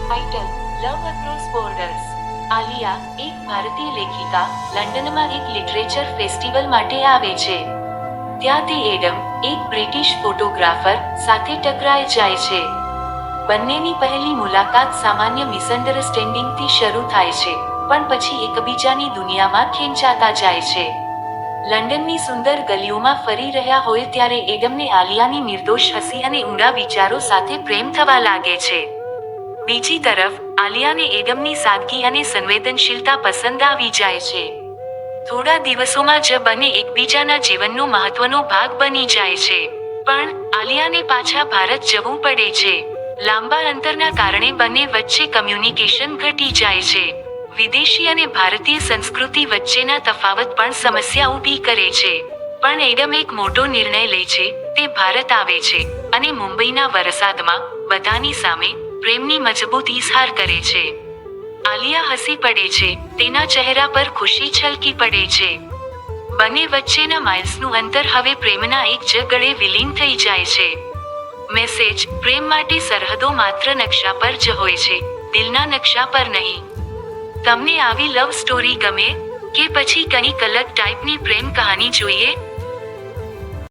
Title love across borders. Alia એક ભારતીય લેખિકા લંડનમાં એક લિટરેચર ફેસ્ટિવલ માટે આવે છે। ત્યાં તે એડમ એક બ્રિટિશ ફોટોગ્રાફર સાથે ટકરાઈ જાય છે। બંનેની પહેલી મુલાકાત સામાન્ય મિસઅન્ડરસ્ટેન્ડિંગથી શરૂ થાય છે, પણ પછી એકબીજાની દુનિયામાં ખેંચાતા જાય છે। લંડનની સુંદર ગલીઓમાં ફરી રહ્યા હોય ત્યારે એડમને આલિયાની નિર્દોષ હસી અને ઊંડા વિચારો સાથે પ્રેમ થવા લાગે છે। બીજી તરફ આલિયાને એડમની સાદગી અને સંવેદનશીલતા પસંદ આવી જાય છે। થોડા દિવસોમાં જ બંને એકબીજાના જીવનનો મહત્વનો ભાગ બની જાય છે। પણ આલિયાને પાછા ભારત જવું પડે છે। લાંબા અંતરના કારણે બંને વચ્ચે કમ્યુનિકેશન ઘટી જાય છે। વિદેશી અને ભારતીય સંસ્કૃતિ વચ્ચેના તફાવત પણ સમસ્યા ઊભી કરે છે। પણ એડમ એક મોટો નિર્ણય લે છે। તે ભારત આવે છે અને મુંબઈના વરસાદમાં બધાની સામે પ્રેમની મજબૂત ઇઝહાર કરે છે। આલિયા હસી પડે છે, તેના ચહેરા પર ખુશી છલકી પડે છે। બંને વચ્ચેના માઇલ્સનું અંતર હવે પ્રેમના એક જ ગળે વિલીન થઈ જાય છે। મેસેજ: પ્રેમ માટે સરહદો માત્ર નકશા પર જ હોય છે, દિલના નકશા પર નહીં। તમને આવી લવ સ્ટોરી ગમે કે પછી કંઈક અલગ ટાઈપની પ્રેમ કહાની જોઈએ?